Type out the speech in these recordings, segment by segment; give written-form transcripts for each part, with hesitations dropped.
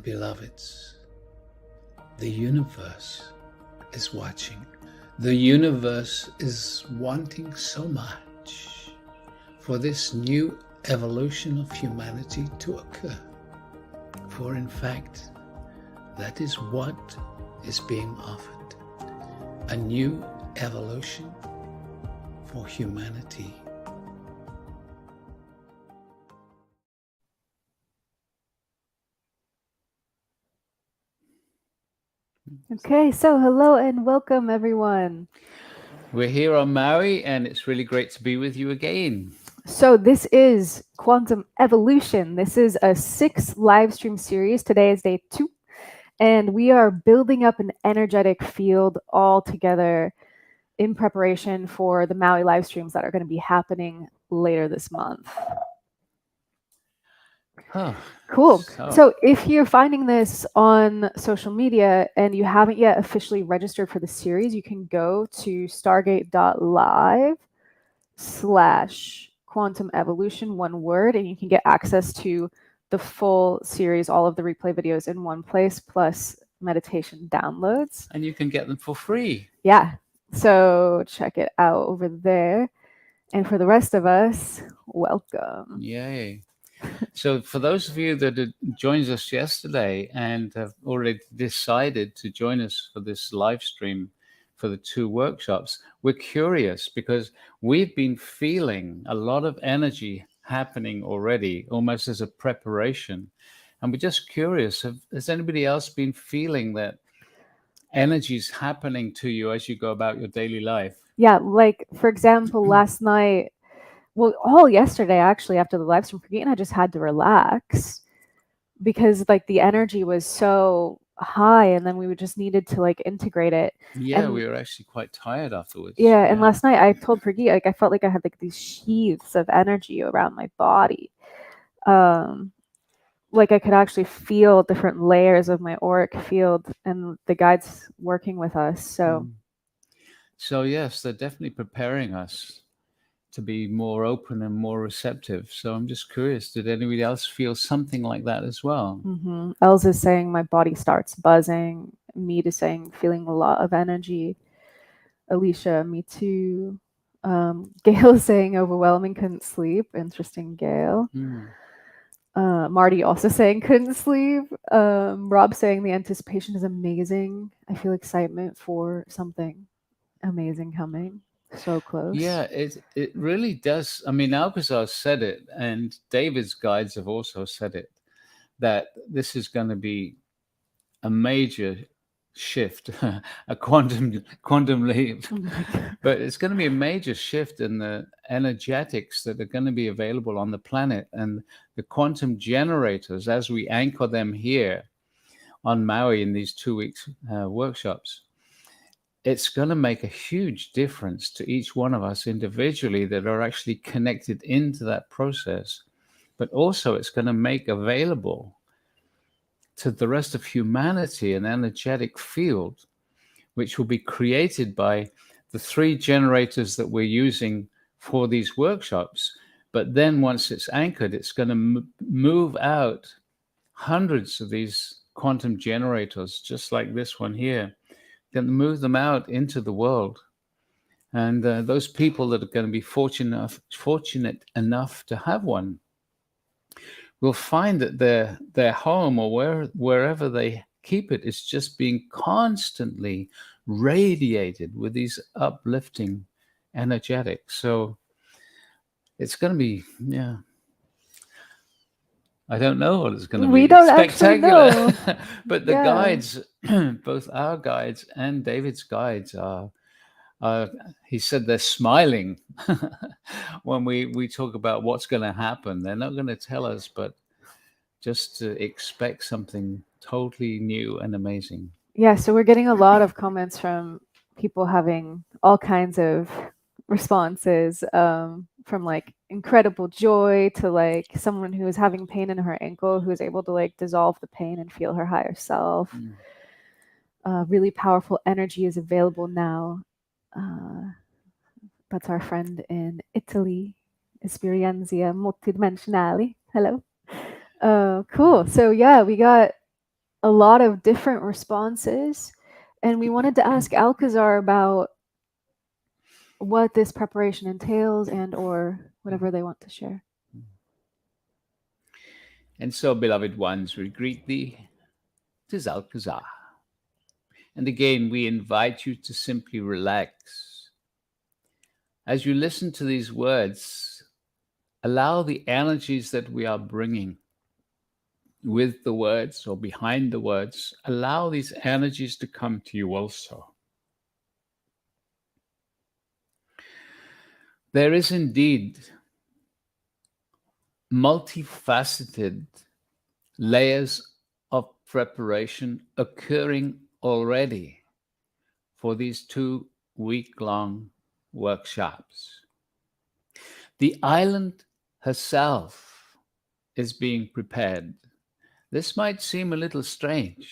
Beloveds, the universe is watching. The universe is wanting so much for this new evolution of humanity to occur. For in fact, that is what is being offered. A new evolution for humanity. Okay, so hello and welcome everyone. We're here on Maui and it's really great to be with you again. So this is Quantum Evolution. This is a 6 live stream series. Today is day 2 and we are building up an energetic field all together in preparation for the Maui live streams that are going to be happening later this month. Oh, cool. So if you're finding this on social media and you haven't yet officially registered for the series, you can go to stargate.live/quantum evolution, one word, and you can get access to the full series, all of the replay videos in one place, plus meditation downloads. And you can get them for free. Yeah. So check it out over there. And for the rest of us, welcome. Yay. So for those of you that joined us yesterday and have already decided to join us for this live stream for the 2 workshops, we're curious because we've been feeling a lot of energy happening already, almost as a preparation. And we're just curious, has anybody else been feeling that energy is happening to you as you go about your daily life? Yeah, like for example, last night, well, all yesterday actually after the live stream, Peggy and I just had to relax because like the energy was so high and then we just needed to like integrate it. Yeah, and we were actually quite tired afterwards. Yeah, and last night I told Peggy, like I felt like I had like these sheaths of energy around my body. Like I could actually feel different layers of my auric field and the guides working with us. So yes, they're definitely preparing us to be more open and more receptive. So I'm just curious, did anybody else feel something like that as well? Els is saying my body starts buzzing. Mead is saying feeling a lot of energy. Alicia, me too. Gail is saying overwhelming, couldn't sleep. Interesting, Gail. Marty also saying couldn't sleep. Rob saying the anticipation is amazing. I feel excitement for something amazing coming. So close. Yeah, it really does. I mean, Alcazar said it, and David's guides have also said it, that this is going to be a major shift, a quantum leap. But it's going to be a major shift in the energetics that are going to be available on the planet, and the quantum generators, as we anchor them here on Maui in these 2 weeks workshops, it's going to make a huge difference to each one of us individually that are actually connected into that process. But also it's going to make available to the rest of humanity an energetic field, which will be created by the 3 generators that we're using for these workshops. But then once it's anchored, it's going to move out hundreds of these quantum generators, just like this one here, going to move them out into the world. And those people that are going to be fortunate enough to have one will find that their home or wherever they keep it is just being constantly radiated with these uplifting energetics. So it's going to be, yeah. I don't know what it's going to be. We don't spectacular. actually know. But the guides, both our guides and David's guides are, he said they're smiling when we talk about what's going to happen. They're not going to tell us, but just to expect something totally new and amazing. Yeah, so we're getting a lot of comments from people having all kinds of responses, from like incredible joy to like someone who is having pain in her ankle who is able to like dissolve the pain and feel her higher self. Really powerful energy is available now. That's our friend in Italy, Esperienzia Multidimensionali. Hello. Cool. So yeah, we got a lot of different responses. And we wanted to ask Alcazar about what this preparation entails and or whatever they want to share. And so, beloved ones, we greet thee, 'tis Alcazar. And again, we invite you to simply relax. As you listen to these words, allow the energies that we are bringing with the words or behind the words, allow these energies to come to you also. There is indeed multifaceted layers of preparation occurring already for these 2-week-long workshops. The island herself is being prepared. This might seem a little strange,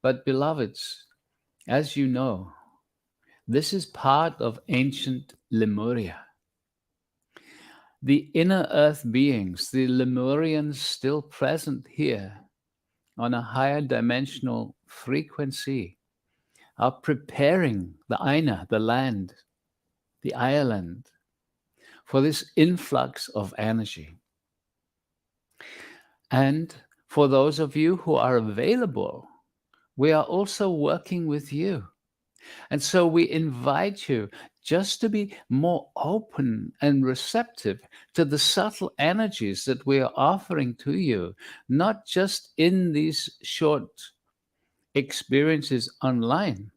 but beloveds, as you know, this is part of ancient Lemuria. The inner earth beings, the Lemurians still present here on a higher dimensional frequency, are preparing the Aina, the land, the Ireland, for this influx of energy. And for those of you who are available, we are also working with you. And so we invite you just to be more open and receptive to the subtle energies that we are offering to you, not just in these short experiences online,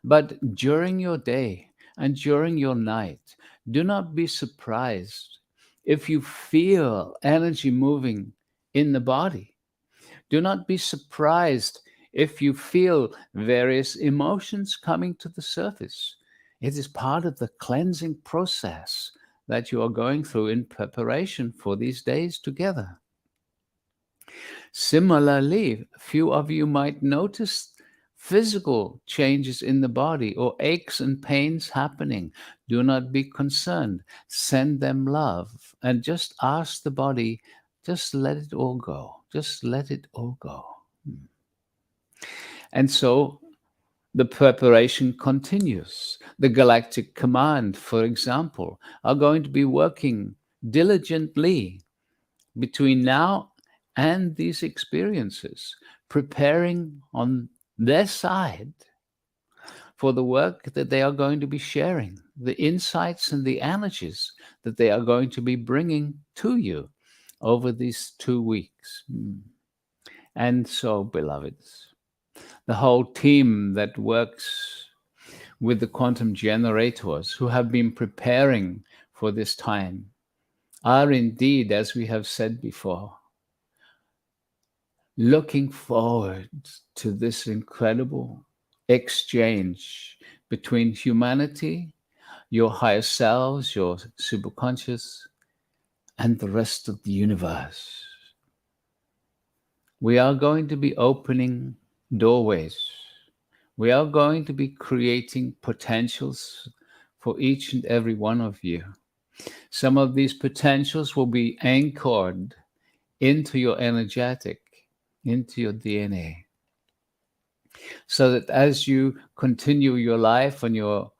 but during your day and during your night. Do not be surprised if you feel energy moving in the body. Do not be surprised if you feel various emotions coming to the surface. It is part of the cleansing process that you are going through in preparation for these days together. Similarly, few of you might notice physical changes in the body or aches and pains happening. Do not be concerned. Send them love and just ask the body, just let it all go. Just let it all go. And so the preparation continues. The Galactic Command, for example, are going to be working diligently between now and these experiences, preparing on their side for the work that they are going to be sharing, the insights and the energies that they are going to be bringing to you over these 2 weeks. And so, beloveds, the whole team that works with the quantum generators who have been preparing for this time are indeed, as we have said before, looking forward to this incredible exchange between humanity, your higher selves, your superconscious, and the rest of the universe. We are going to be opening doorways. We are going to be creating potentials for each and every one of you. Some of these potentials will be anchored into your energetic, into your DNA, so that as you continue your life and your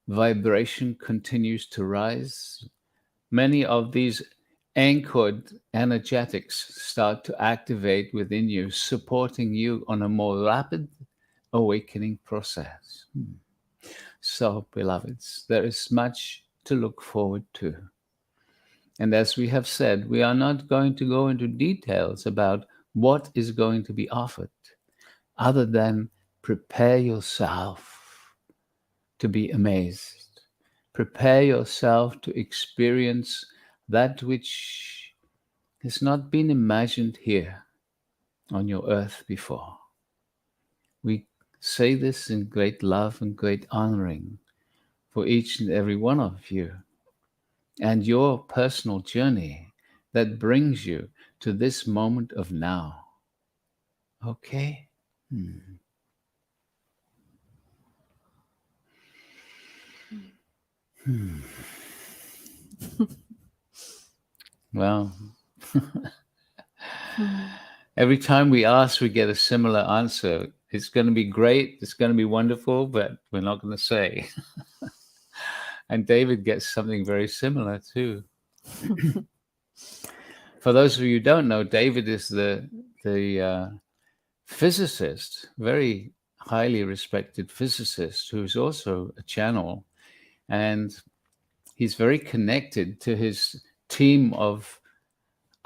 vibration continues to rise, many of these anchored energetics start to activate within you, supporting you on a more rapid awakening process. So, beloveds, there is much to look forward to. And as we have said, we are not going to go into details about what is going to be offered, other than prepare yourself to be amazed. Prepare yourself to experience that which has not been imagined here on your earth before. We say this in great love and great honoring for each and every one of you and your personal journey that brings you to this moment of now. Okay? Well, every time we ask, we get a similar answer. It's going to be great. It's going to be wonderful, but we're not going to say. And David gets something very similar too. For those of you who don't know, David is the physicist, very highly respected physicist, who's also a channel, and he's very connected to his team of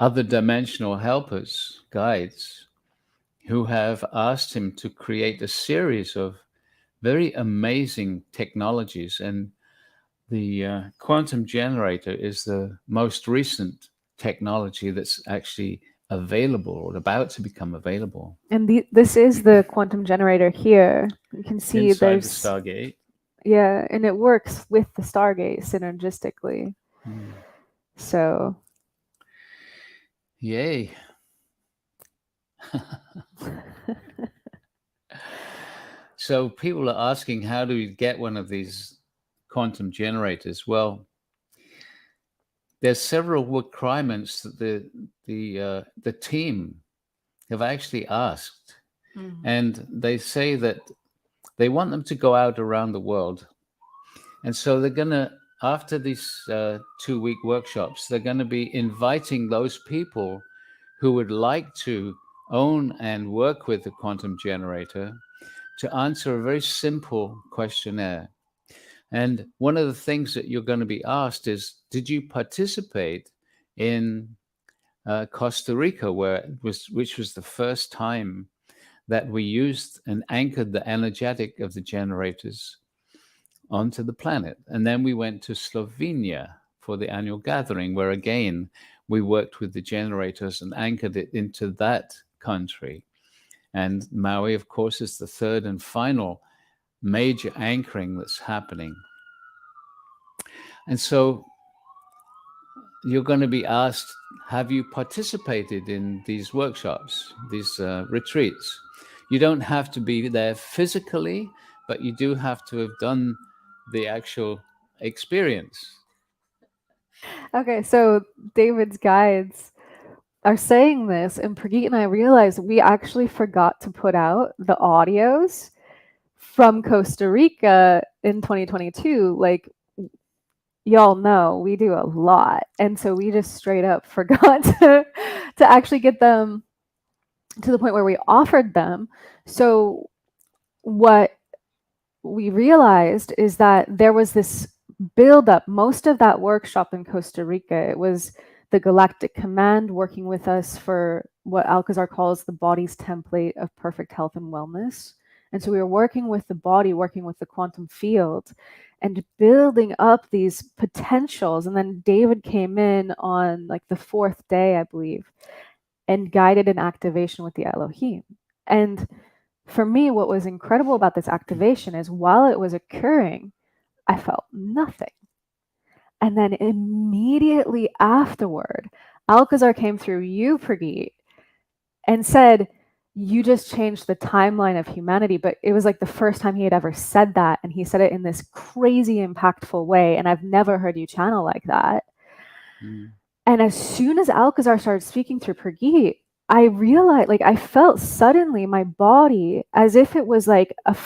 other dimensional helpers, guides, who have asked him to create a series of very amazing technologies. And the quantum generator is the most recent technology that's actually available or about to become available. And this is the quantum generator here. You can see inside there's the Stargate. Yeah, and it works with the Stargate synergistically. So Yay. So people are asking, how do we get one of these quantum generators? Well, there's several requirements that the team have actually asked, and they say that they want them to go out around the world, and so they're gonna, after these 2-week workshops, they're going to be inviting those people who would like to own and work with the quantum generator to answer a very simple questionnaire. And one of the things that you're going to be asked is, did you participate in Costa Rica, which was the first time that we used and anchored the energetic of the generators onto the planet? And then we went to Slovenia for the annual gathering, where again we worked with the generators and anchored it into that country. And Maui, of course, is the third and final major anchoring that's happening. And so you're going to be asked, have you participated in these workshops, these retreats? You don't have to be there physically, but you do have to have done the actual experience. Okay, so David's guides are saying this, and Prageet and I realized we actually forgot to put out the audios from Costa Rica in 2022. Like, y'all know we do a lot, and so we just straight up forgot to actually get them to the point where we offered them. So what we realized is that there was this build up. Most of that workshop in Costa Rica, it was the Galactic Command working with us for what Alcazar calls the body's template of perfect health and wellness. And so we were working with the body, working with the quantum field, and building up these potentials. And then David came in on like the 4th day, I believe, and guided an activation with the Elohim. And for me, what was incredible about this activation is while it was occurring, I felt nothing. And then immediately afterward, Alcazar came through you, Prageet, and said, you just changed the timeline of humanity. But it was like the first time he had ever said that. And he said it in this crazy impactful way. And I've never heard you channel like that. And as soon as Alcazar started speaking through Prageet, I realized, like, I felt suddenly my body as if it was like a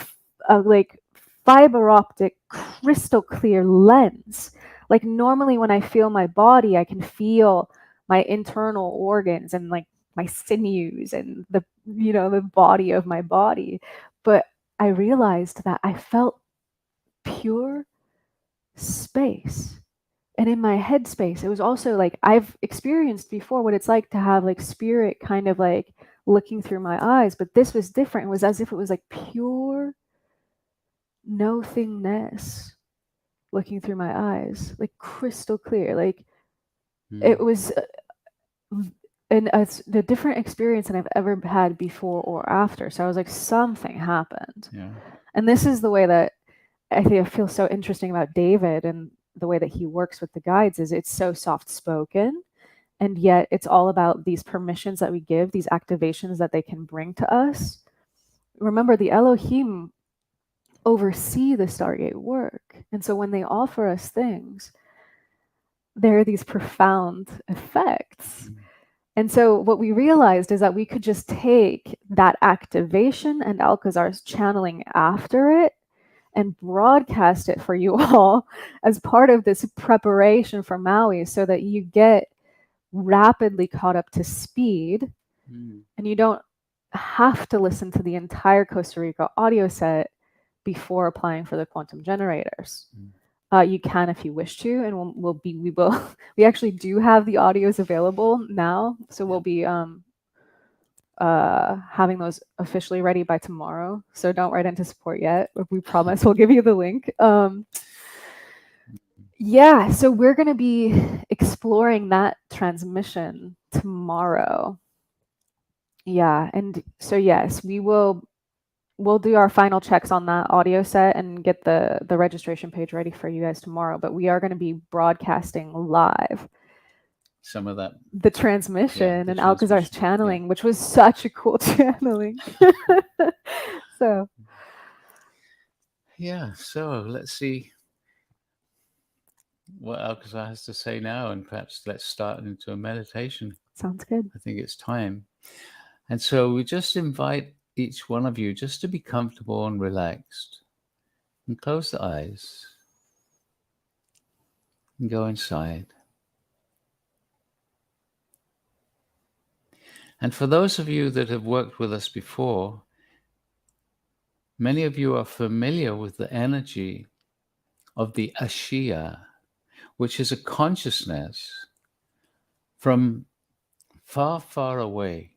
like fiber optic crystal clear lens. Like normally when I feel my body, I can feel my internal organs and like my sinews and the body of my body. But I realized that I felt pure space. And in my headspace, it was also like I've experienced before what it's like to have like spirit kind of like looking through my eyes, but this was different. It was as if it was like pure nothingness looking through my eyes, like crystal clear. Like it was the different experience than I've ever had before or after. So I was like, something happened. Yeah. And this is the way that I feel so interesting about David and the way that he works with the guides is it's so soft spoken, and yet it's all about these permissions that we give, these activations that they can bring to us. Remember, the Elohim oversee the Stargate work, and so when they offer us things, there are these profound effects. And so what we realized is that we could just take that activation and Alcazar's channeling after it and broadcast it for you all as part of this preparation for Maui, so that you get rapidly caught up to speed and you don't have to listen to the entire Costa Rica audio set before applying for the quantum generators. You can if you wish to, and we actually do have the audios available now, so we'll be having those officially ready by tomorrow. So don't write into support yet. We promise we'll give you the link. Yeah, so we're going to be exploring that transmission tomorrow. Yeah, and so yes, we'll do our final checks on that audio set and get the registration page ready for you guys tomorrow. But we are going to be broadcasting live some of that, the transmission and Alcazar's channeling, which was such a cool channeling. So yeah, so let's see what Alcazar has to say now, and perhaps let's start into a meditation. Sounds good. I think it's time. And so we just invite each one of you just to be comfortable and relaxed, and close the eyes and go inside. And for those of you that have worked with us before, many of you are familiar with the energy of the Ashia, which is a consciousness from far, far away.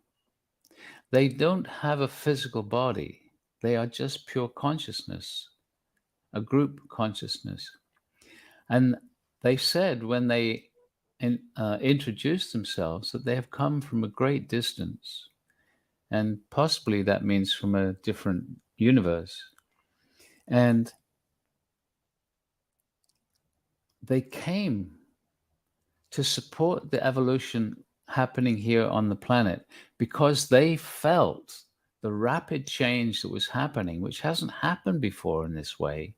They don't have a physical body. They are just pure consciousness, a group consciousness. And they said when they introduced themselves that they have come from a great distance. And possibly that means from a different universe. And they came to support the evolution happening here on the planet because they felt the rapid change that was happening, which hasn't happened before in this way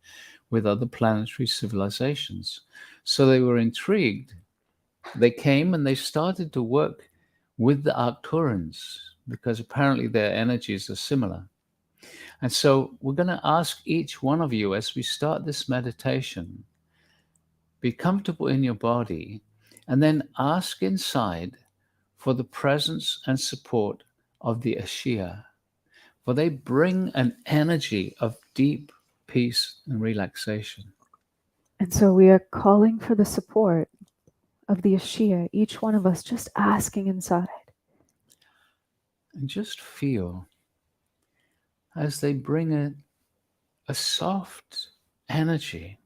with other planetary civilizations. So they were intrigued. They came and they started to work with the Arcturans because apparently their energies are similar. And so we're going to ask each one of you, as we start this meditation, be comfortable in your body, and then ask inside for the presence and support of the Ashia, for they bring an energy of deep peace and relaxation. And so we are calling for the support of the Ashia, each one of us just asking inside. And just feel as they bring a soft energy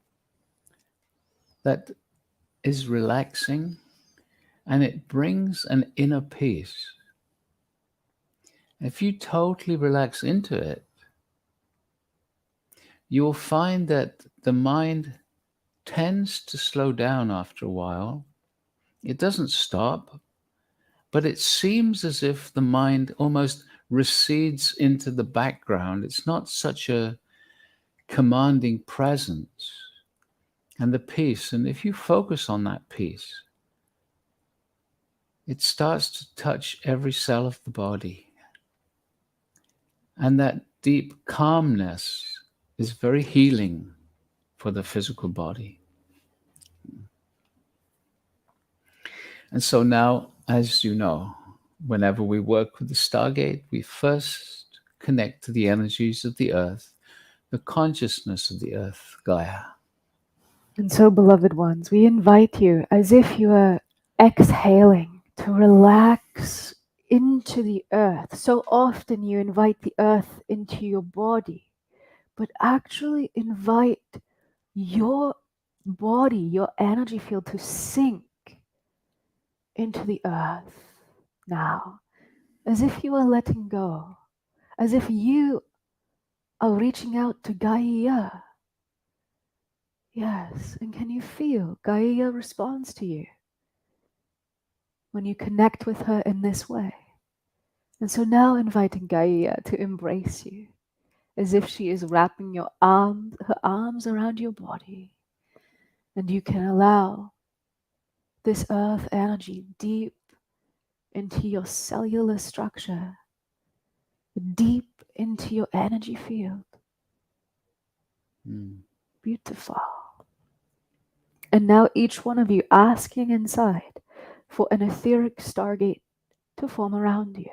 that is relaxing, and it brings an inner peace. If you totally relax into it, you will find that the mind tends to slow down after a while. It doesn't stop, but it seems as if the mind almost recedes into the background. It's not such a commanding presence. And the peace, and if you focus on that peace, it starts to touch every cell of the body. And that deep calmness is very healing for the physical body. And so now, as you know, whenever we work with the Stargate, we first connect to the energies of the earth, the consciousness of the earth, Gaia. And so, beloved ones, we invite you, as if you are exhaling, to relax into the earth. So often you invite the earth into your body, but actually invite your body, your energy field to sink into the earth now, as if you are letting go, as if you are reaching out to Gaia. Yes, and can you feel Gaia responds to you when you connect with her in this way? And so now inviting Gaia to embrace you, as if she is wrapping her arms around your body, and you can allow this earth energy deep into your cellular structure, deep into your energy field. Beautiful. And now each one of you asking inside for an etheric stargate to form around you.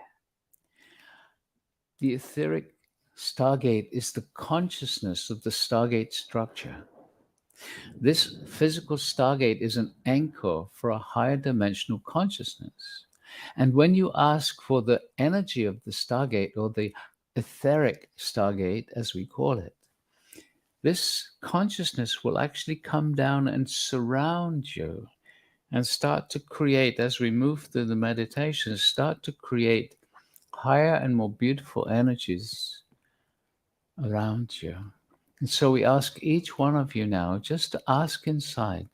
The etheric stargate is the consciousness of the stargate structure. This physical stargate is an anchor for a higher dimensional consciousness. And when you ask for the energy of the stargate, or the etheric stargate, as we call it, this consciousness will actually come down and surround you and start to create, as we move through the meditation, start to create higher and more beautiful energies around you. And so we ask each one of you now just to ask inside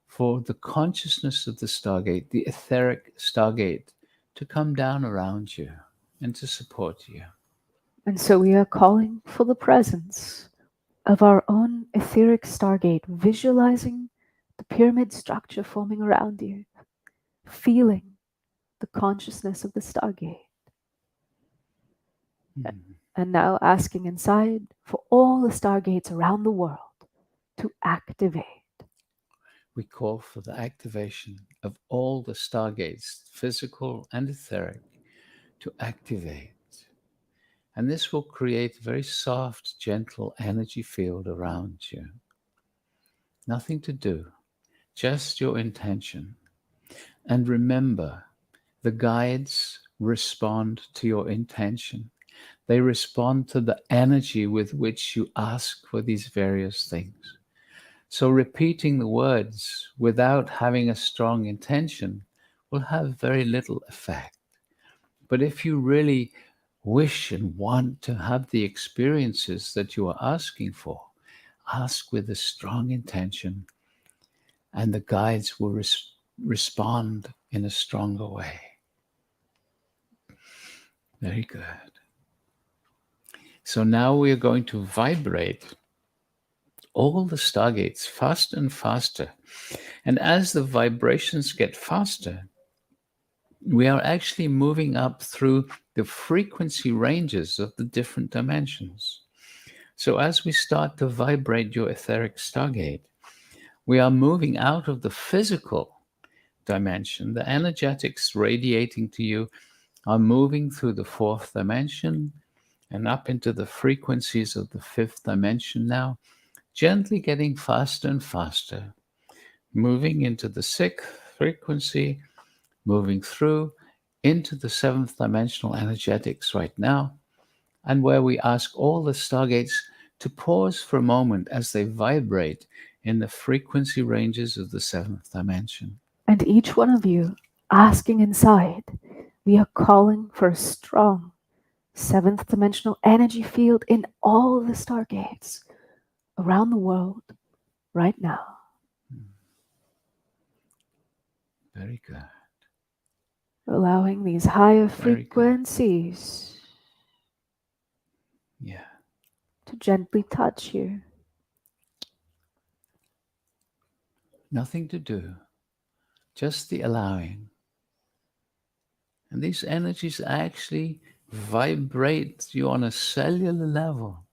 for the consciousness of the stargate, the etheric stargate, to come down around you and to support you. And so we are calling for the presence of our own etheric stargate, visualizing the pyramid structure forming around you, feeling the consciousness of the stargate. And now asking inside for all the stargates around the world to activate. We call for the activation of all the stargates, physical and etheric, to activate. And this will create a very soft, gentle energy field around you. Nothing to do, just your intention. And remember, the guides respond to your intention. They respond to the energy with which you ask for these various things. So repeating the words without having a strong intention will have very little effect. But if you really wish and want to have the experiences that you are asking for, ask with a strong intention, and the guides will respond in a stronger way. Very good. So now we are going to vibrate all the stargates faster and faster. And as the vibrations get faster, we are actually moving up through the frequency ranges of the different dimensions. So as we start to vibrate your etheric stargate, we are moving out of the physical dimension. The energetics radiating to you are moving through the fourth dimension and up into the frequencies of the fifth dimension now, gently getting faster and faster, moving into the sixth frequency, moving through into the seventh dimensional energetics right now, and where we ask all the stargates to pause for a moment as they vibrate in the frequency ranges of the seventh dimension. And each one of you asking inside, we are calling for a strong seventh dimensional energy field in all the stargates around the world right now. Very good. Allowing these higher Very good. frequencies to gently touch you. Nothing to do, just the allowing. And these energies actually vibrate you on a cellular level.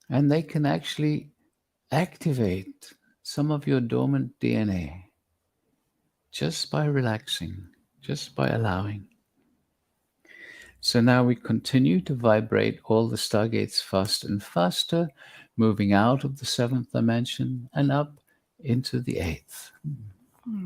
And they can actually activate some of your dormant DNA just by relaxing, just by allowing. So now we continue to vibrate all the stargates faster and faster, moving out of the seventh dimension and up into the eighth.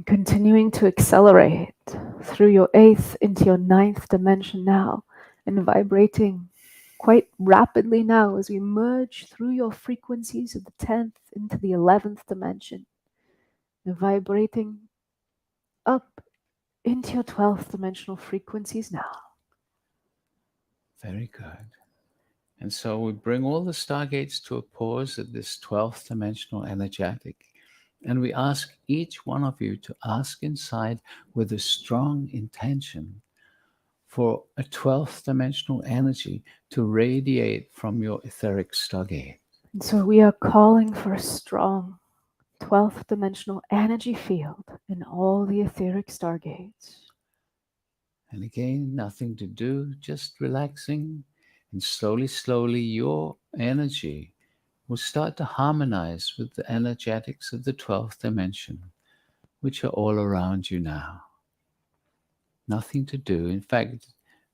Continuing to accelerate through your eighth into your ninth dimension now, and vibrating quite rapidly now as we merge through your frequencies of the 10th into the 11th dimension. You're vibrating up into your 12th dimensional frequencies now. Very good. And so we bring all the stargates to a pause at this 12th dimensional energetic. And we ask each one of you to ask inside with a strong intention for a 12th dimensional energy to radiate from your etheric stargate. And so we are calling for a strong 12th dimensional energy field in all the etheric stargates. And again, nothing to do, just relaxing. And slowly, slowly, your energy will start to harmonize with the energetics of the 12th dimension, which are all around you now. Nothing to do. In fact,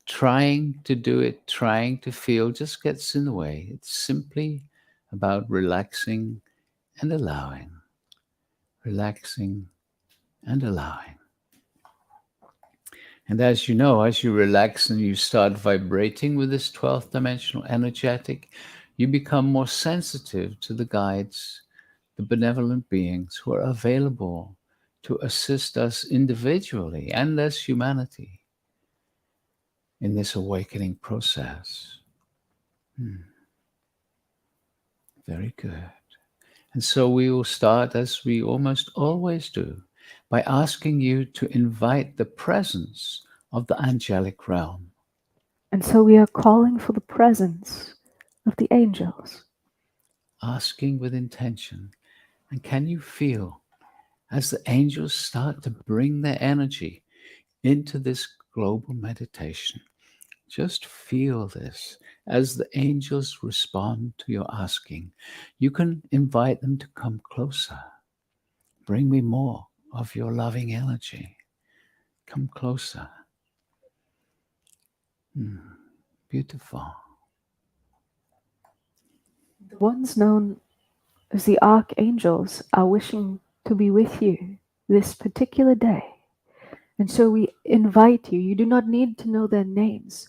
trying to do it, trying to feel just gets in the way. It's simply about relaxing and allowing. Relaxing and allowing. And as you know, as you relax and you start vibrating with this 12th dimensional energetic, you become more sensitive to the guides, the benevolent beings who are available to assist us individually and as humanity in this awakening process. Very good. And so we will start, as we almost always do, by asking you to invite the presence of the angelic realm. And so we are calling for the presence of the angels. Asking with intention. And can you feel as the angels start to bring their energy into this global meditation? Just feel this as the angels respond to your asking. You can invite them to come closer. Bring me more of your loving energy. Come closer. Beautiful. The ones known as the archangels are wishing to be with you this particular day. And so we invite you. You do not need to know their names,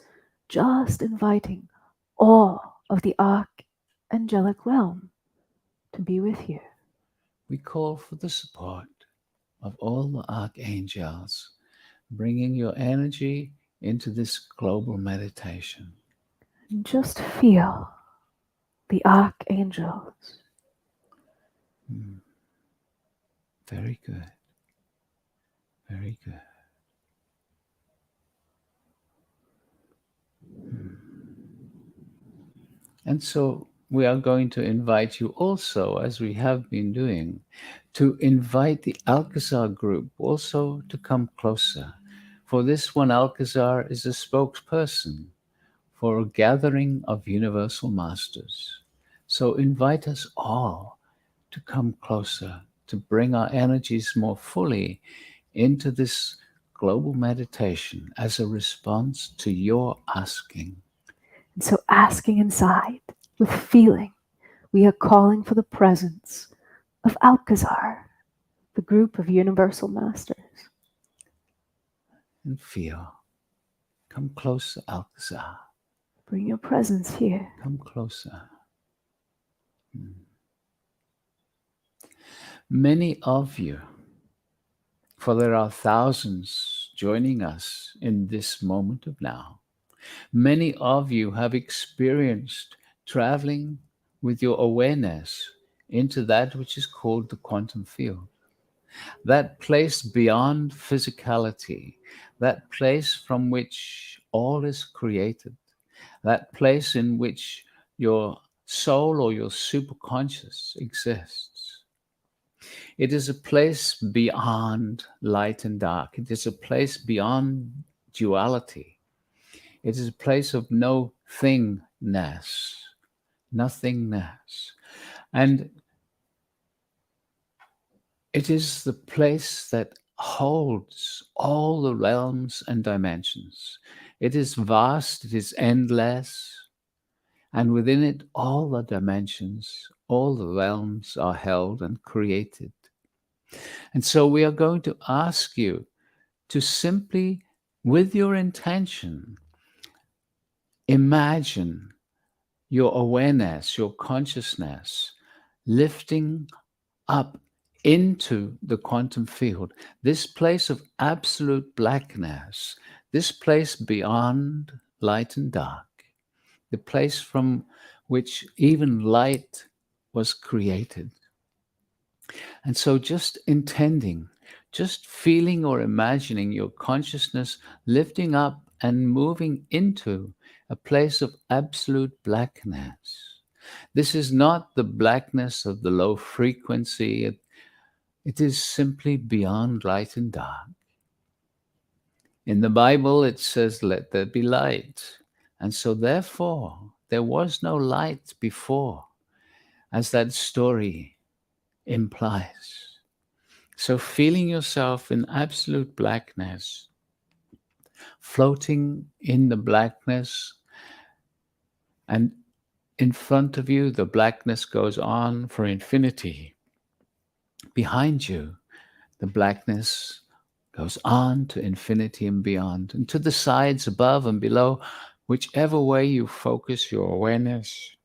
just inviting all of the archangelic realm to be with you. We call for the support of all the archangels, bringing your energy into this global meditation. And just feel the archangels. Very good. Very good. And so we are going to invite you also, as we have been doing, to invite the Alcazar group also to come closer. For this one, Alcazar is a spokesperson for a gathering of universal masters. So invite us all to come closer, to bring our energies more fully into this global meditation as a response to your asking. And so asking inside with feeling, we are calling for the presence of Alcazar, the group of universal masters. And feel. Come closer, Alcazar. Bring your presence here. Come closer. Many of you, for there are thousands joining us in this moment of now, many of you have experienced traveling with your awareness into that which is called the quantum field. That place beyond physicality, that place from which all is created, that place in which your soul or your superconscious exists. It is a place beyond light and dark. It is a place beyond duality. It is a place of no thingness, nothingness. And it is the place that holds all the realms and dimensions. It is vast, it is endless, and within it all the dimensions, all the realms are held and created. And so we are going to ask you to simply, with your intention, imagine your awareness, your consciousness lifting up into the quantum field, this place of absolute blackness, this place beyond light and dark, the place from which even light was created. And so just intending, just feeling or imagining your consciousness lifting up and moving into a place of absolute blackness. This is not the blackness of the low frequency It is simply beyond light and dark. In the Bible, it says, "Let there be light." And so, therefore, there was no light before, as that story implies. So, feeling yourself in absolute blackness, floating in the blackness, and in front of you, the blackness goes on for infinity. Behind you, the blackness goes on to infinity and beyond, and to the sides, above and below, whichever way you focus your awareness,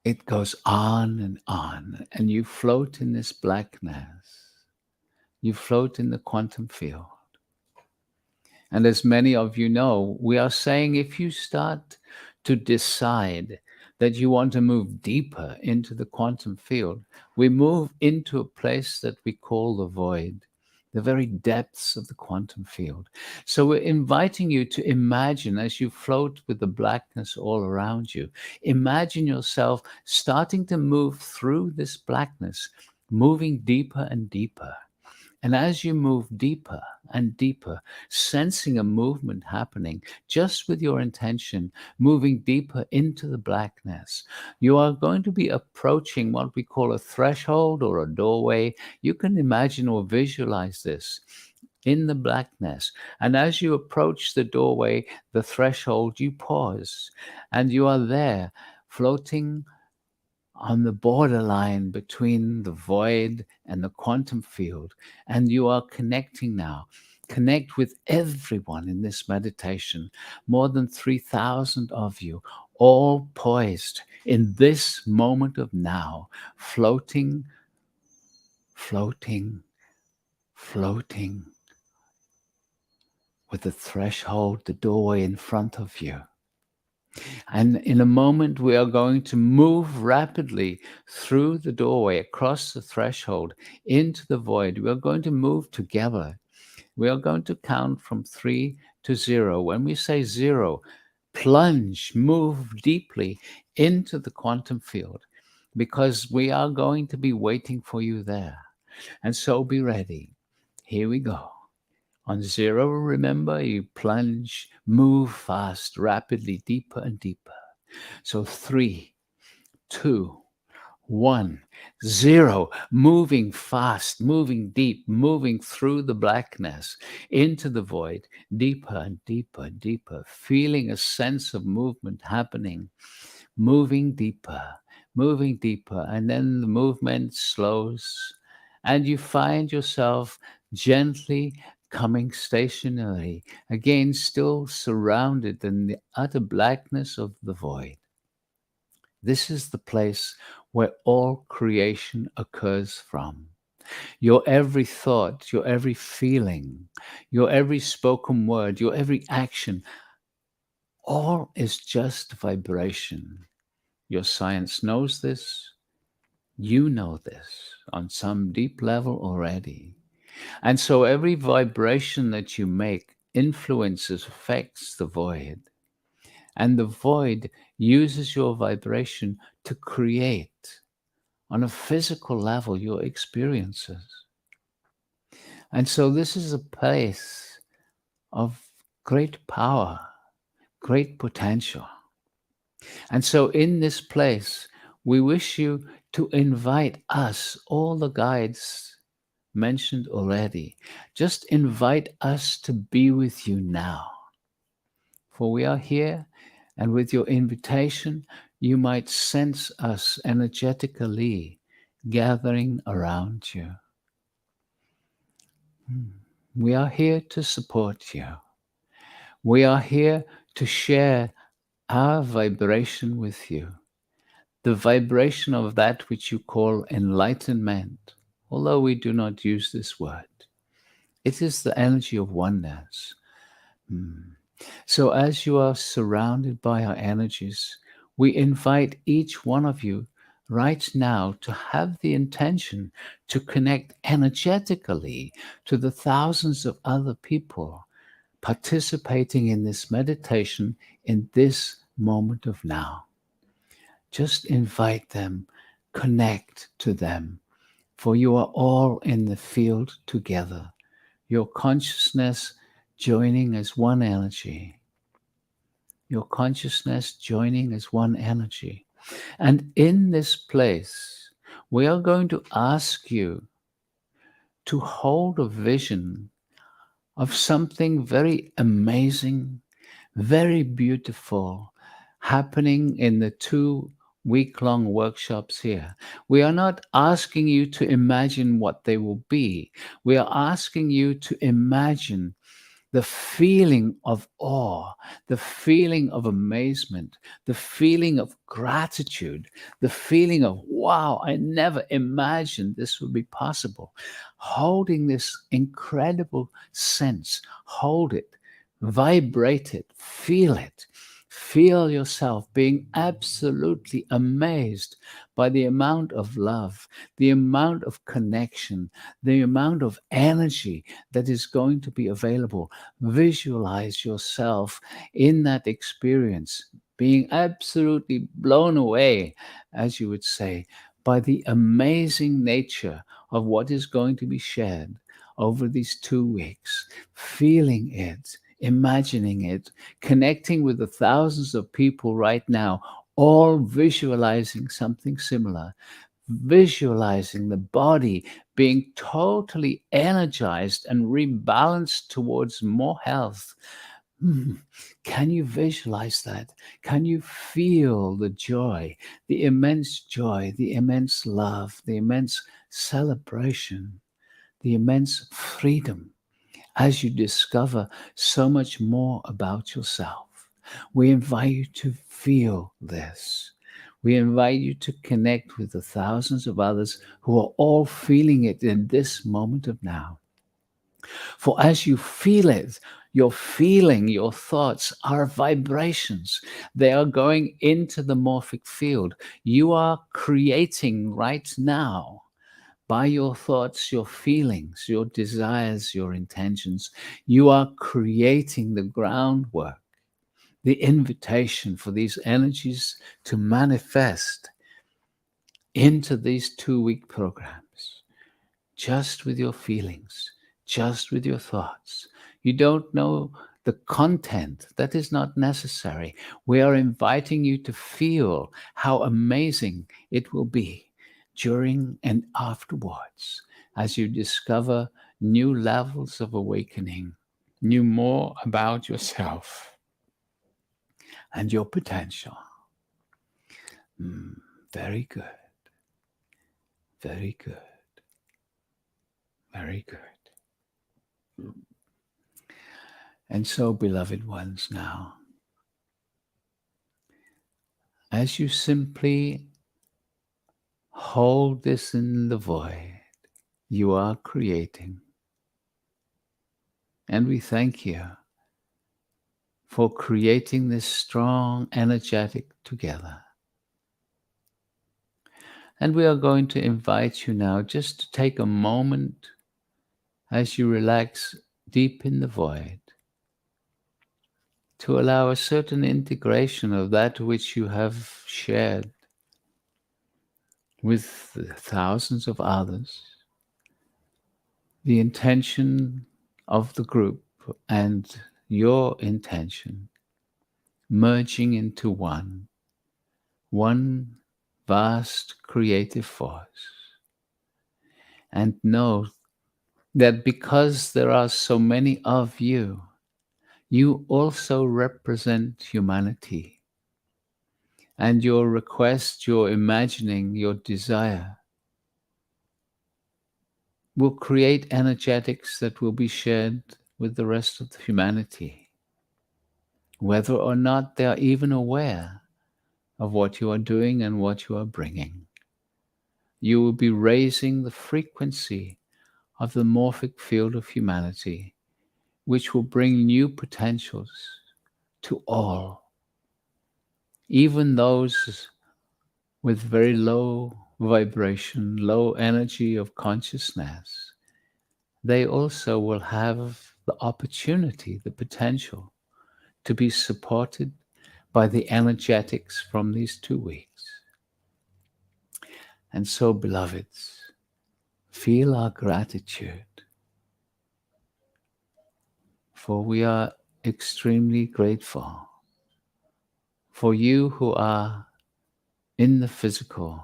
it goes on, and you float in this blackness. You float in the quantum field. And as many of you know, we are saying if you start to decide that you want to move deeper into the quantum field, we move into a place that we call the void, the very depths of the quantum field. So we're inviting you to imagine, as you float with the blackness all around you, imagine yourself starting to move through this blackness, moving deeper and deeper. And as you move deeper and deeper, sensing a movement happening just with your intention, moving deeper into the blackness, you are going to be approaching what we call a threshold or a doorway. You can imagine or visualize this in the blackness. And as you approach the doorway, the threshold, you pause, and you are there floating on the borderline between the void and the quantum field, and you are connecting now. Connect with everyone in this meditation, more than 3,000 of you, all poised in this moment of now, floating, floating, floating, with the threshold, the doorway in front of you. And in a moment, we are going to move rapidly through the doorway, across the threshold, into the void. We are going to move together. We are going to count from 3 to 0. When we say 0, plunge, move deeply into the quantum field, because we are going to be waiting for you there. And so be ready. Here we go. On 0, remember, you plunge, move fast, rapidly, deeper and deeper. So 3, 2, 1, 0, moving fast, moving deep, moving through the blackness, into the void, deeper and deeper, deeper, feeling a sense of movement happening, moving deeper, and then the movement slows, and you find yourself gently coming stationary, again still surrounded in the utter blackness of the void. This is the place where all creation occurs from. Your every thought, your every feeling, your every spoken word, your every action, all is just vibration. Your science knows this. You know this on some deep level already. And so every vibration that you make influences, affects the void. And the void uses your vibration to create, on a physical level, your experiences. And so this is a place of great power, great potential. And so in this place, we wish you to invite us, all the guides mentioned already, just invite us to be with you now. For we are here, and with your invitation, you might sense us energetically gathering around you. We are here to support you. We are here to share our vibration with you, the vibration of that which you call enlightenment, although we do not use this word. It is the energy of oneness. So as you are surrounded by our energies, we invite each one of you right now to have the intention to connect energetically to the thousands of other people participating in this meditation in this moment of now. Just invite them, connect to them, for you are all in the field together. Your consciousness joining as one energy. Your consciousness joining as one energy. And in this place, we are going to ask you to hold a vision of something very amazing, very beautiful, happening in the 2-week-long workshops here. We are not asking you to imagine what they will be. We are asking you to imagine the feeling of awe, the feeling of amazement, the feeling of gratitude, the feeling of, wow, I never imagined this would be possible. Holding this incredible sense, hold it, vibrate it, feel it. Feel yourself being absolutely amazed by the amount of love, the amount of connection, the amount of energy that is going to be available. Visualize yourself in that experience, being absolutely blown away, as you would say, by the amazing nature of what is going to be shared over these 2 weeks, feeling it, imagining it, connecting with the thousands of people right now, all visualizing something similar, visualizing the body being totally energized and rebalanced towards more health. Can you visualize that? Can you feel the joy, the immense love, the immense celebration, the immense freedom as you discover so much more about yourself? We invite you to feel this. We invite you to connect with the thousands of others who are all feeling it in this moment of now. For as you feel it, your feeling, your thoughts are vibrations. They are going into the morphic field. You are creating right now by your thoughts, your feelings, your desires, your intentions. You are creating the groundwork, the invitation for these energies to manifest into these 2-week programs, just with your feelings, just with your thoughts. You don't know the content. That is not necessary. We are inviting you to feel how amazing it will be during and afterwards as you discover new levels of awakening, knew more about yourself and your potential. Very good. Very good. Very good. And so, beloved ones, now, as you simply hold this in the void, you are creating. And we thank you for creating this strong, energetic together. And we are going to invite you now just to take a moment as you relax deep in the void to allow a certain integration of that which you have shared with the thousands of others, the intention of the group and your intention merging into one vast creative force. And know that because there are so many of you, you also represent humanity. And your request, your imagining, your desire will create energetics that will be shared with the rest of humanity, whether or not they are even aware of what you are doing and what you are bringing. You will be raising the frequency of the morphic field of humanity, which will bring new potentials to all, even those with very low vibration, low energy of consciousness. They also will have the opportunity, the potential to be supported by the energetics from these 2 weeks. And so, beloveds, feel our gratitude, for we are extremely grateful for you who are in the physical,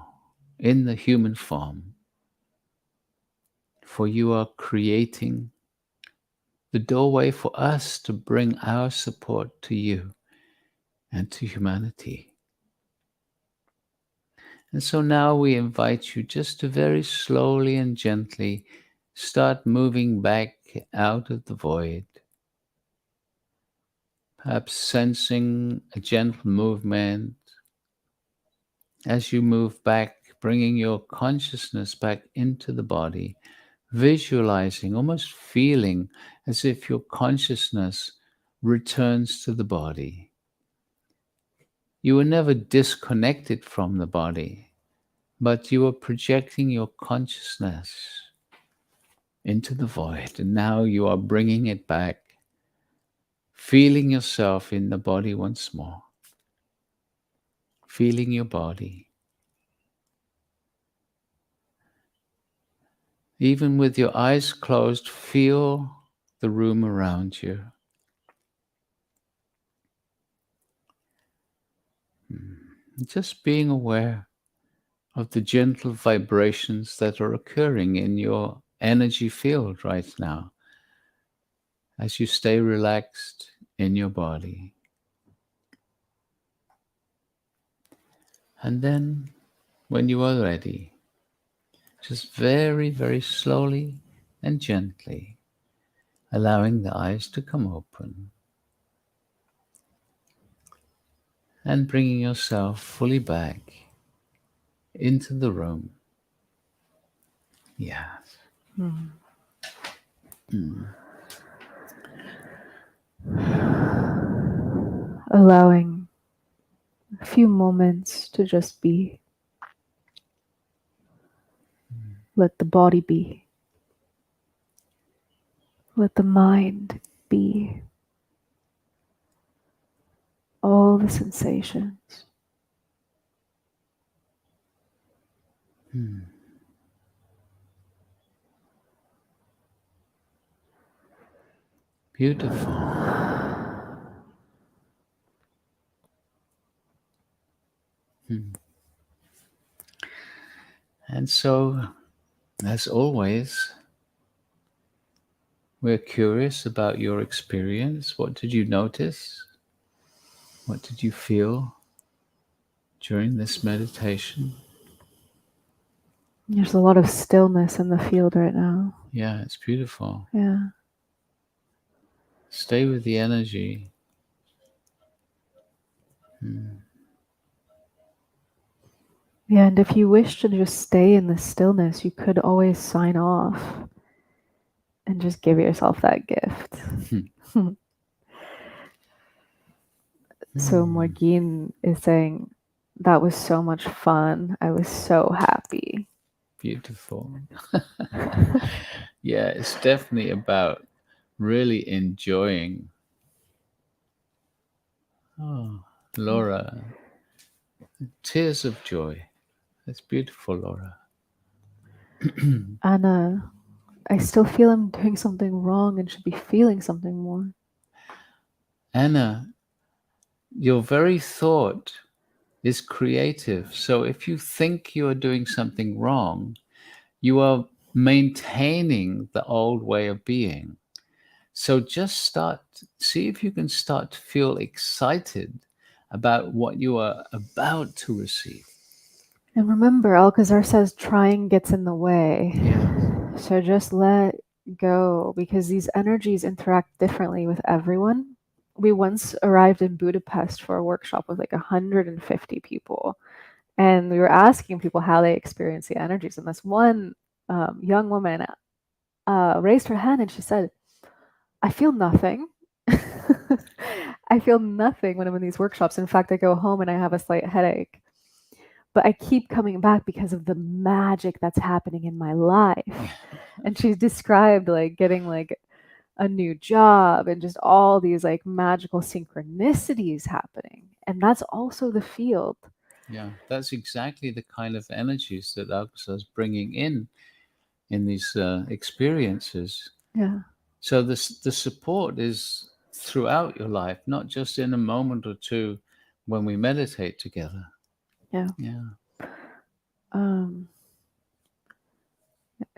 in the human form, for you are creating the doorway for us to bring our support to you and to humanity. And so now we invite you just to very slowly and gently start moving back out of the void, perhaps sensing a gentle movement as you move back, bringing your consciousness back into the body, visualizing, almost feeling as if your consciousness returns to the body. You were never disconnected from the body, but you are projecting your consciousness into the void, and now you are bringing it back, feeling yourself in the body once more, feeling your body. Even with your eyes closed, feel the room around you. Just being aware of the gentle vibrations that are occurring in your energy field right now as you stay relaxed in your body. And then, when you are ready, just very, very slowly and gently, allowing the eyes to come open and bringing yourself fully back into the room. Yes. Allowing a few moments to just be. Let the body be. Let the mind be. All the sensations. Beautiful. And so, as always, we're curious about your experience. What did you notice? What did you feel during this meditation? There's a lot of stillness in the field right now. Yeah, it's beautiful. Yeah. Stay with the energy. Yeah, and if you wish to just stay in the stillness, you could always sign off and just give yourself that gift. So Morgine is saying, that was so much fun. I was so happy. Beautiful. Yeah, it's definitely about really enjoying. Oh, Laura, tears of joy. That's beautiful, Laura. Anna, I still feel I'm doing something wrong and should be feeling something more. Anna, your very thought is creative. So if you think you are doing something wrong, you are maintaining the old way of being. So just see if you can start to feel excited about what you are about to receive. And remember, Alcazar says trying gets in the way. Yeah. So just let go, because these energies interact differently with everyone. We once arrived in Budapest for a workshop with like 150 people, and we were asking people how they experience the energies. And this one young woman raised her hand and she said, I feel nothing. I feel nothing when I'm in these workshops. In fact, I go home and I have a slight headache. But I keep coming back because of the magic that's happening in my life. And she described like getting like a new job and just all these like magical synchronicities happening. And that's also the field. Yeah, that's exactly the kind of energies that Alcazar is bringing in these experiences. Yeah. So the support is throughout your life, not just in a moment or two when we meditate together. Yeah. Yeah. Um,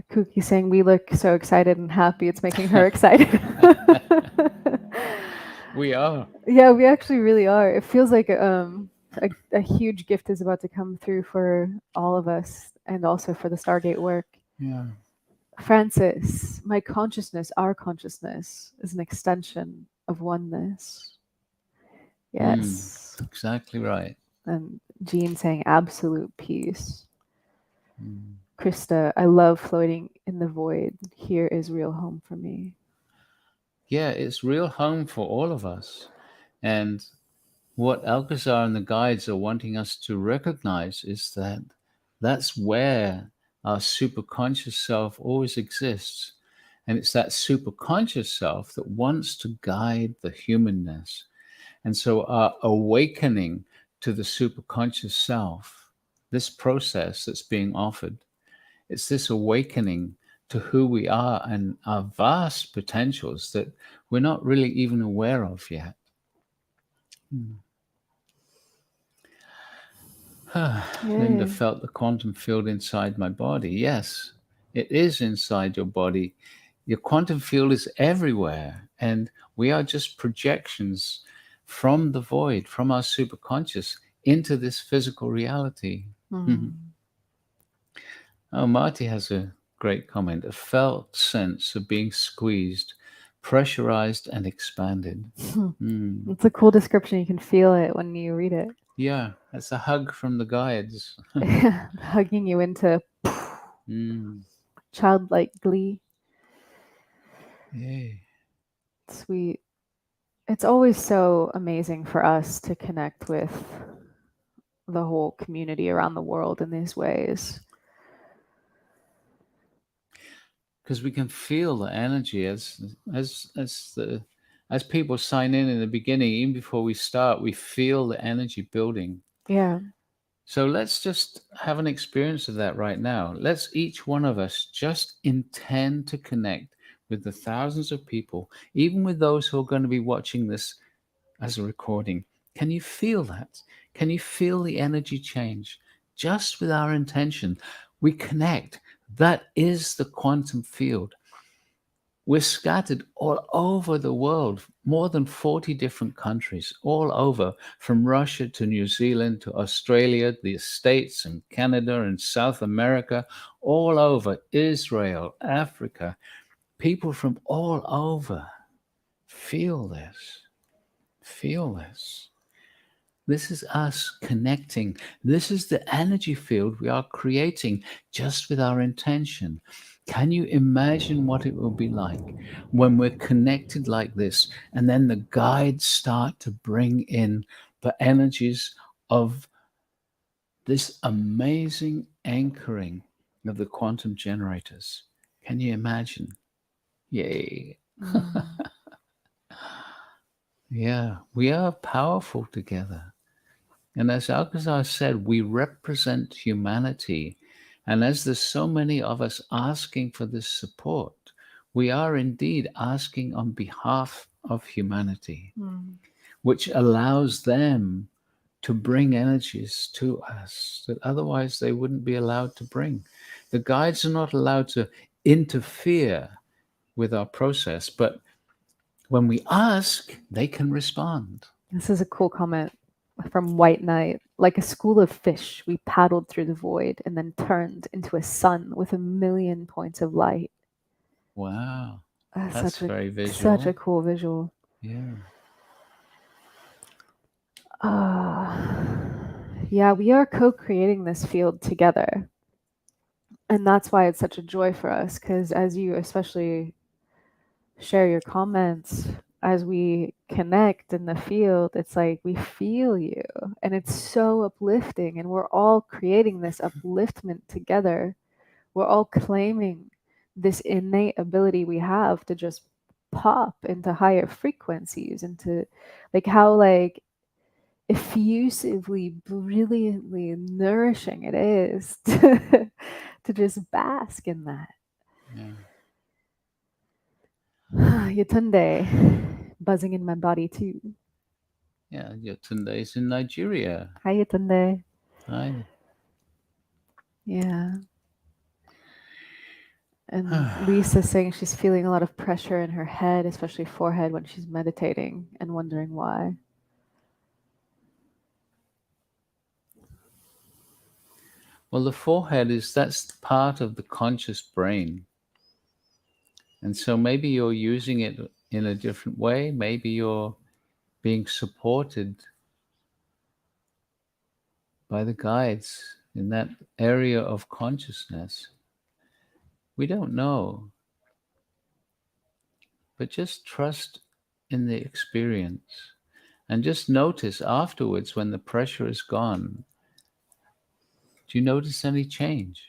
Cookie saying we look so excited and happy. It's making her excited. We are. Yeah, we actually really are. It feels like a huge gift is about to come through for all of us and also for the Stargate work. Yeah. Francis, my consciousness, our consciousness, is an extension of oneness. Yes. Exactly right. And Jean saying absolute peace. Mm. Krista, I love floating in the void. Here is real home for me. Yeah, it's real home for all of us. And what Alcazar and the guides are wanting us to recognize is that that's where our superconscious self always exists. And it's that superconscious self that wants to guide the humanness. And so our awakening to the superconscious self, this process that's being offered, it's this awakening to who we are and our vast potentials that we're not really even aware of yet. Linda Yay. felt the quantum field inside my body. Yes, it is inside your body. Your quantum field is everywhere, and we are just projections from the void, from our superconscious into this physical reality. Mm. Oh, Marty has a great comment. A felt sense of being squeezed, pressurized, and expanded. Mm. It's a cool description. You can feel it when you read it. Yeah, that's a hug from the guides. Hugging you into Mm. childlike glee. Yay. Sweet. It's always so amazing for us to connect with the whole community around the world in these ways. Because we can feel the energy as people sign in the beginning, even before we start, we feel the energy building. Yeah. So let's just have an experience of that right now. Let's each one of us just intend to connect with the thousands of people, even with those who are going to be watching this as a recording. Can you feel that? Can you feel the energy change? Just with our intention, we connect. That is the quantum field. We're scattered all over the world, more than 40 different countries, all over, from Russia to New Zealand to Australia, the States and Canada and South America, all over, Israel, Africa, people from all over. Feel this. Feel this. This is us connecting. This is the energy field we are creating just with our intention. Can you imagine what it will be like when we're connected like this? And then the guides start to bring in the energies of this amazing anchoring of the quantum generators. Can you imagine? Yay. Yeah, we are powerful together. And as Alcazar said, we represent humanity. And as there's so many of us asking for this support, we are indeed asking on behalf of humanity, which allows them to bring energies to us that otherwise they wouldn't be allowed to bring. The guides are not allowed to interfere with our process, but when we ask, they can respond. This is a cool comment from White Knight. Like a school of fish, we paddled through the void and then turned into a sun with a million points of light. Wow. That's very visual. Such a cool visual. Yeah. Yeah, we are co-creating this field together. And that's why it's such a joy for us, because as you especially share your comments, as we connect in the field, it's like we feel you and it's so uplifting, and we're all creating this upliftment together. We're all claiming this innate ability we have to just pop into higher frequencies, into like how like effusively, brilliantly nourishing it is to just bask in that. Yeah. Yatunde, buzzing in my body too. Yeah, Yetunde is in Nigeria. Hi, Yatunde. Hi. Yeah. And Lisa saying she's feeling a lot of pressure in her head, especially forehead, when she's meditating and wondering why. Well, the forehead that's part of the conscious brain. And so maybe you're using it in a different way. Maybe you're being supported by the guides in that area of consciousness. We don't know. But just trust in the experience and just notice afterwards when the pressure is gone. Do you notice any change?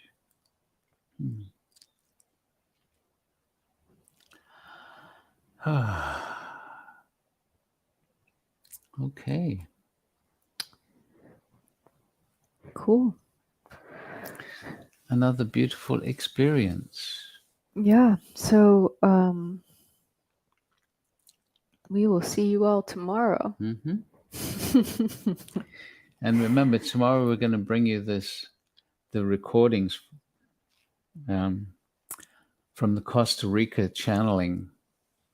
Okay. Cool. Another beautiful experience. Yeah. So we will see you all tomorrow. Mm-hmm. And remember, tomorrow we're going to bring you the recordings from the Costa Rica channeling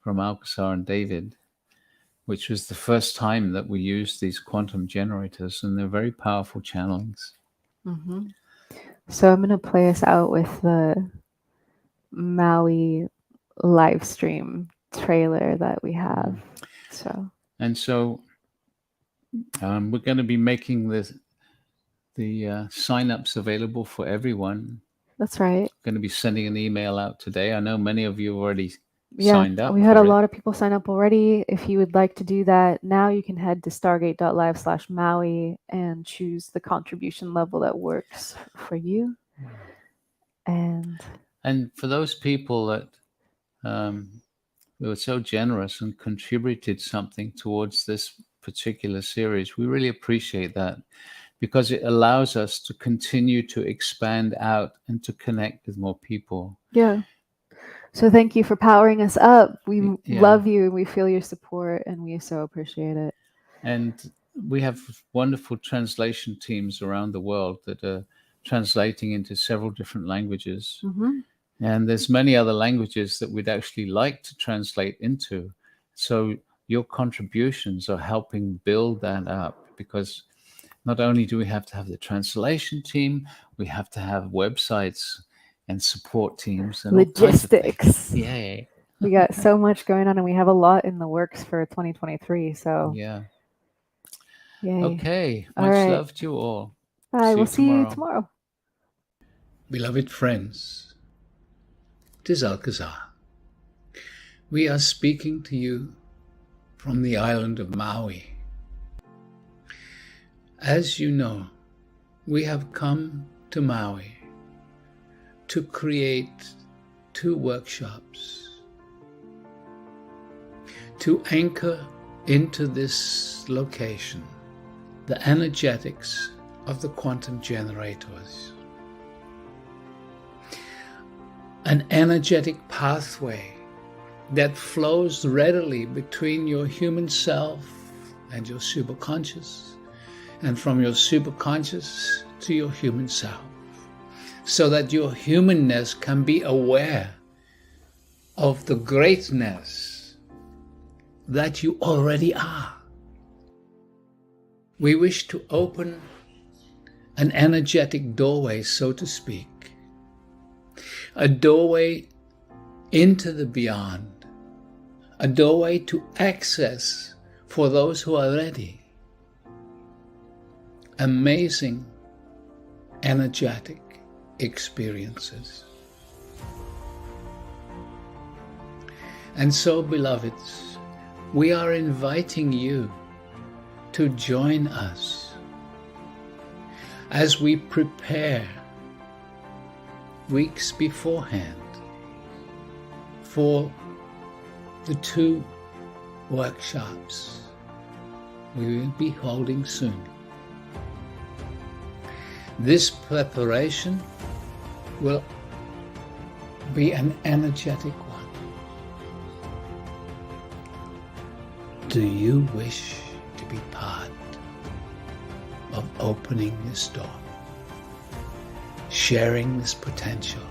from Alcazar and David, which was the first time that we used these quantum generators, and they're very powerful channelings. Mm-hmm. So I'm going to play us out with the Maui live stream trailer that we have. So we're going to be making the sign-ups available for everyone. That's right. Going to be sending an email out today. I know many of you already signed up. We had a lot of people sign up already. If you would like to do that, now you can head to stargate.live/Maui and choose the contribution level that works for you. And for those people that were so generous and contributed something towards this particular series, we really appreciate that, because it allows us to continue to expand out and to connect with more people. Yeah. So thank you for powering us up. We love you and we feel your support and we so appreciate it. And we have wonderful translation teams around the world that are translating into several different languages. Mm-hmm. And there's many other languages that we'd actually like to translate into. So your contributions are helping build that up, because not only do we have to have the translation team, we have to have websites and support teams and logistics. Yay. We got so much going on and we have a lot in the works for 2023. So yeah. Yay. Okay. Much love to you all. Bye. We'll see you tomorrow. Beloved friends, 'tis Alcazar. We are speaking to you from the island of Maui. As you know, we have come to Maui to create 2 workshops to anchor into this location the energetics of the quantum generators. An energetic pathway that flows readily between your human self and your superconscious, and from your superconscious to your human self, so that your humanness can be aware of the greatness that you already are. We wish to open an energetic doorway, so to speak, a doorway into the beyond, a doorway to access for those who are ready. Amazing energetic experiences. And so, beloveds, we are inviting you to join us as we prepare weeks beforehand for the 2 workshops we will be holding soon. This preparation will be an energetic one. Do you wish to be part of opening this door, sharing this potential